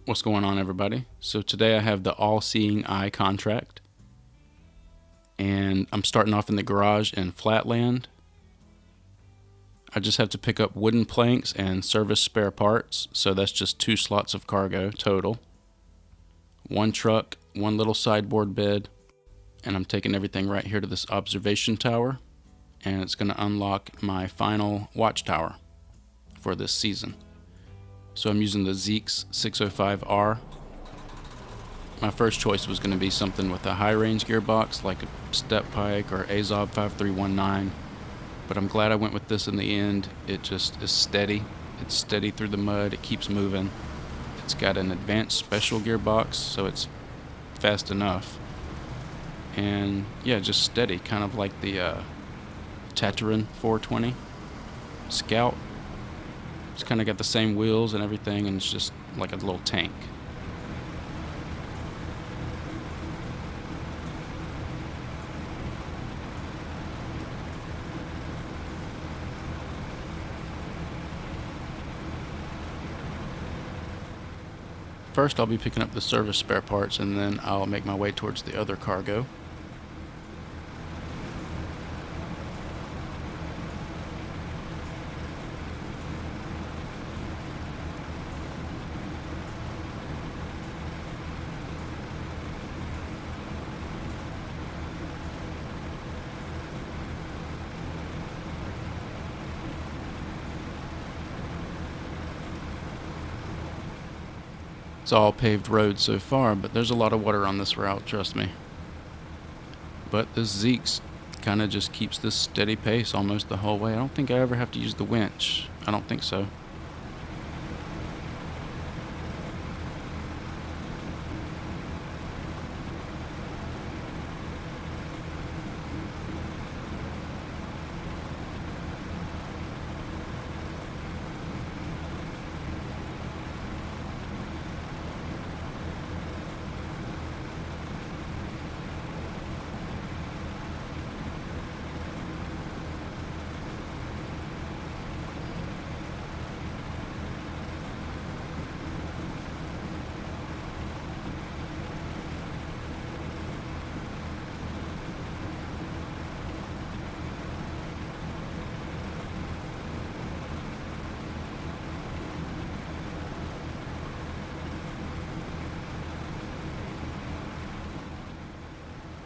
What's going on, everybody? So today I have the all-seeing eye contract, and I'm starting off in the garage in Flatland. I just have to pick up wooden planks and service spare parts, so that's just 2 slots of cargo total. 1 truck, 1 little sideboard bed, and I'm taking everything right here to this observation tower, and it's going to unlock my final watchtower for this season. So I'm using the ZiKZ 605R. My first choice was going to be something with a high range gearbox like a Step Pike or Azov 5319, but I'm glad I went with this in the end. It just is steady. It's steady through the mud. It keeps moving. It's got an advanced special gearbox, so it's fast enough. And yeah, just steady, kind of like the Tatarin 420 Scout. It's kind of got the same wheels and everything, and it's just like a little tank. First, I'll be picking up the service spare parts, and then I'll make my way towards the other cargo. It's all paved road so far, but there's a lot of water on this route, trust me. But this ZiKZ kind of just keeps this steady pace almost the whole way. I don't think I ever have to use the winch. I don't think so.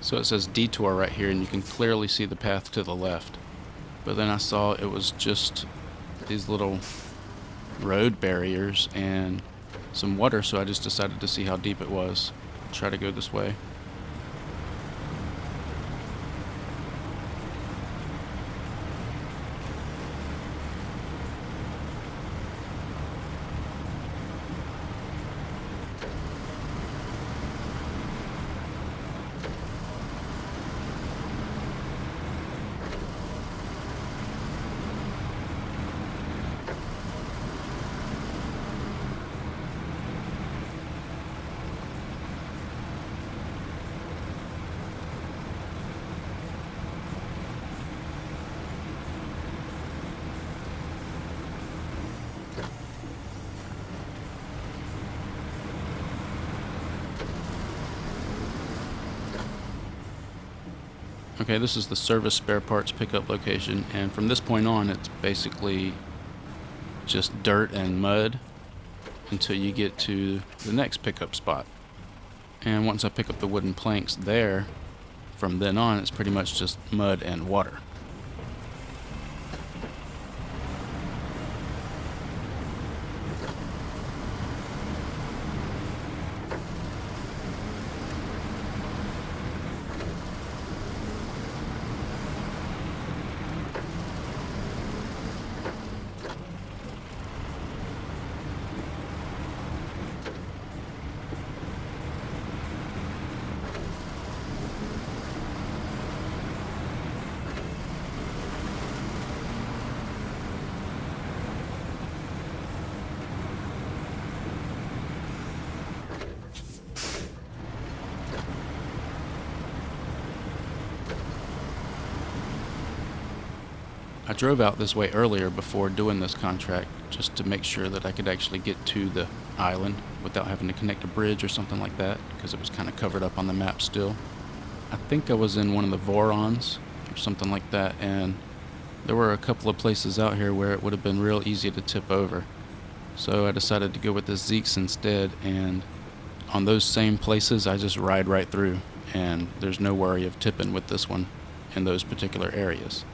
So it says detour right here, and you can clearly see the path to the left. But then I saw it was just these little road barriers and some water, so I just decided to see how deep it was. Try to go this way. Okay, this is the service spare parts pickup location, and from this point on it's basically just dirt and mud until you get to the next pickup spot. And once I pick up the wooden planks there, from then on it's pretty much just mud and water. I drove out this way earlier before doing this contract just to make sure that I could actually get to the island without having to connect a bridge or something like that, because it was kind of covered up on the map still. I think I was in one of the Vorons or something like that, and there were a couple of places out here where it would have been real easy to tip over. So I decided to go with the ZiKZ instead, and on those same places I just ride right through, and there's no worry of tipping with this one in those particular areas.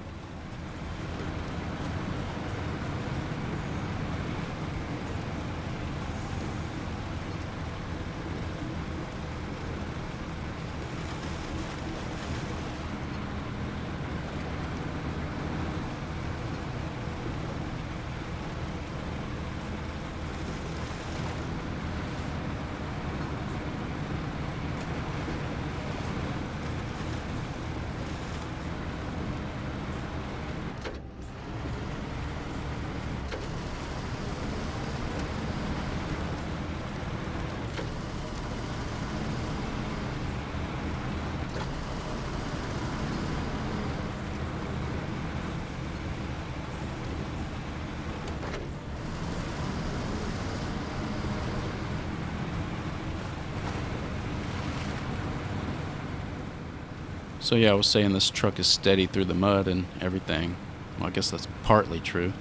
So yeah, I was saying this truck is steady through the mud and everything. Well, I guess that's partly true.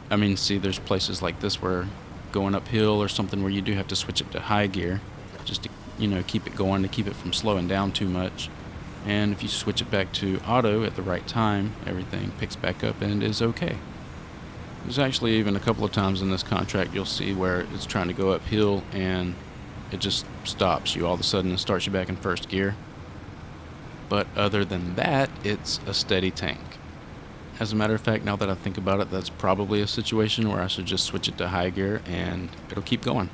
I mean, see, there's places like this where going uphill or something where you do have to switch it to high gear just to, you know, keep it going, to keep it from slowing down too much. And if you switch it back to auto at the right time, everything picks back up and is okay. There's actually even a couple of times in this contract you'll see where it's trying to go uphill and it just stops you all of a sudden and starts you back in first gear. But other than that, it's a steady tank. As a matter of fact, now that I think about it, that's probably a situation where I should just switch it to high gear and it'll keep going.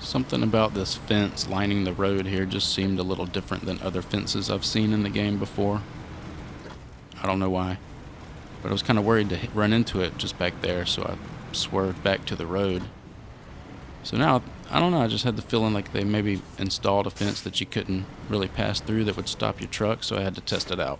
Something about this fence lining the road here just seemed a little different than other fences I've seen in the game before. I don't know why, but I was kind of worried to run into it just back there, so I swerved back to the road. So now, I don't know, I just had the feeling like they maybe installed a fence that you couldn't really pass through that would stop your truck, so I had to test it out.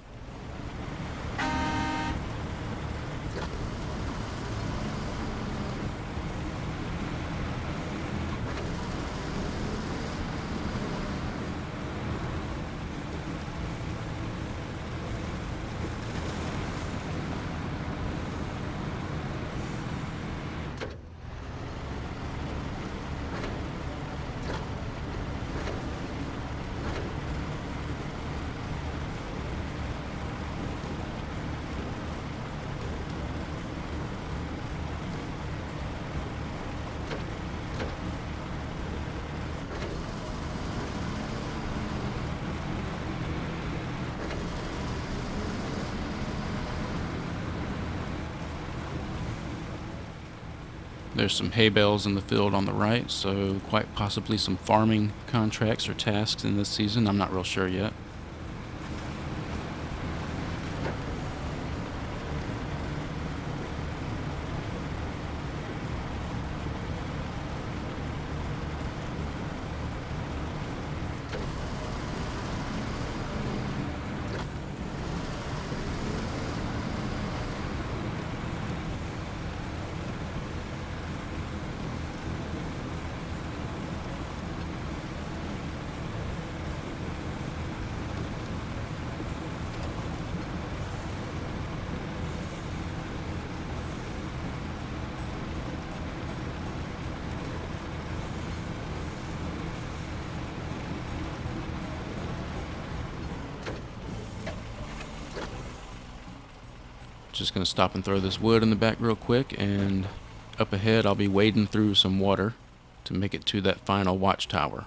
There's some hay bales in the field on the right, so quite possibly some farming contracts or tasks in this season. I'm not real sure yet. Just going to stop and throw this wood in the back real quick, and up ahead I'll be wading through some water to make it to that final watchtower.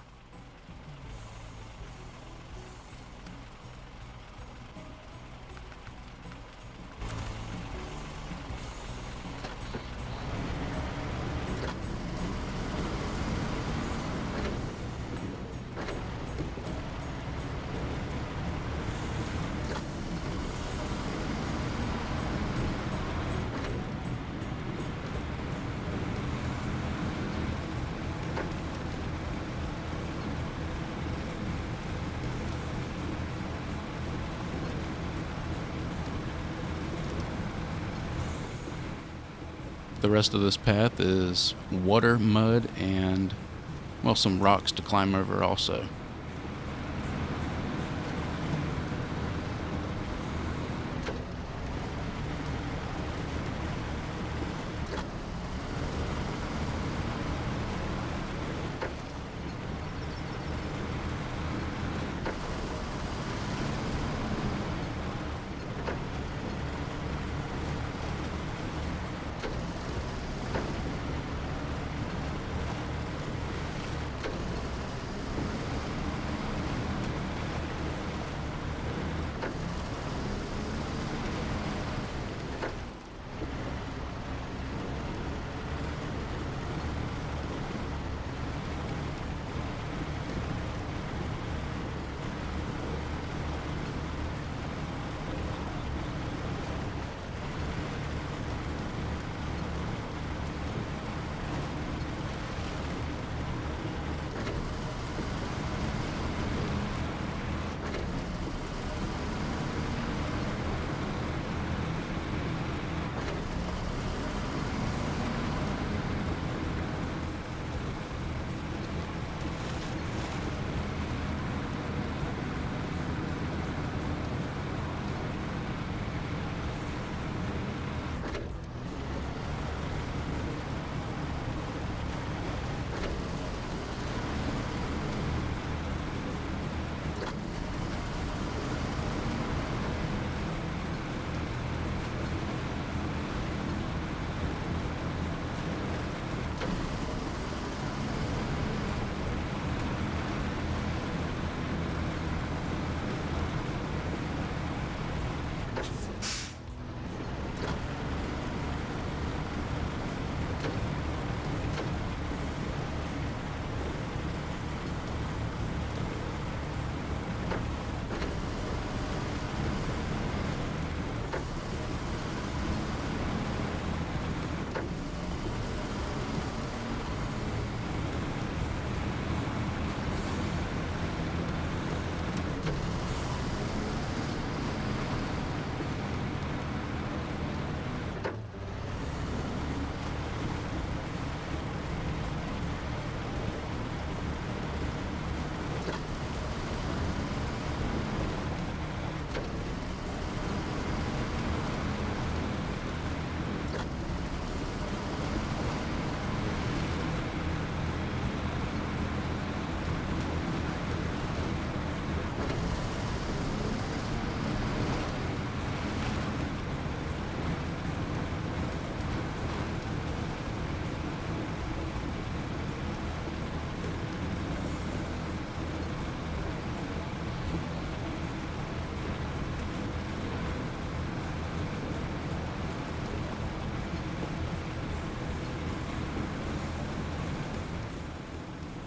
The rest of this path is water, mud, and, well, some rocks to climb over also.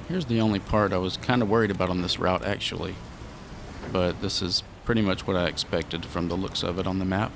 Here's the only part I was kind of worried about on this route actually, but this is pretty much what I expected from the looks of it on the map.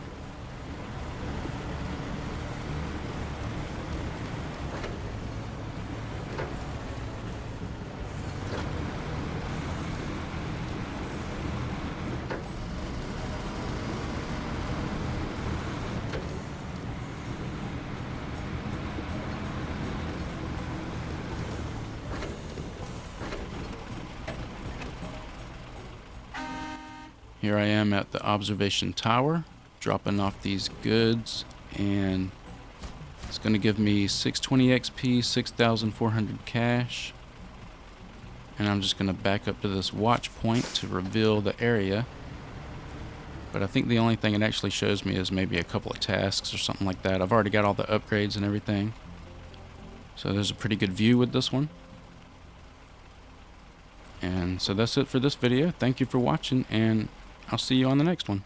Here I am at the observation tower, dropping off these goods, and it's going to give me 620 XP, 6,400 cash, and I'm just going to back up to this watch point to reveal the area. But I think the only thing it actually shows me is maybe a couple of tasks or something like that. I've already got all the upgrades and everything. So there's a pretty good view with this one. And so that's it for this video. Thank you for watching, and I'll see you on the next one.